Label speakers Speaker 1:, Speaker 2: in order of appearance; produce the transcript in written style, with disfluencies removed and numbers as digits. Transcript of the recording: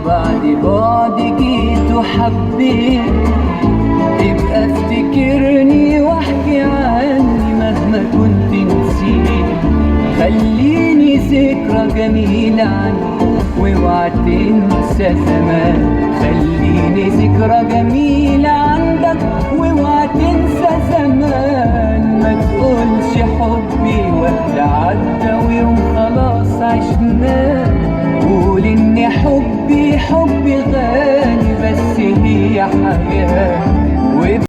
Speaker 1: وبعد بعد جيت وحبيت، تبقى افتكرني واحكي عني مهما كنت نسيت. خليني ذكرى جميلة عني واوعى تنسى زمان. خليني ذكرى جميلة عندك واوعى تنسى زمان. ما تقولش حبي وقت عدى ويوم خلاص عشناه. قول ان حبي غالي بس هي حياة.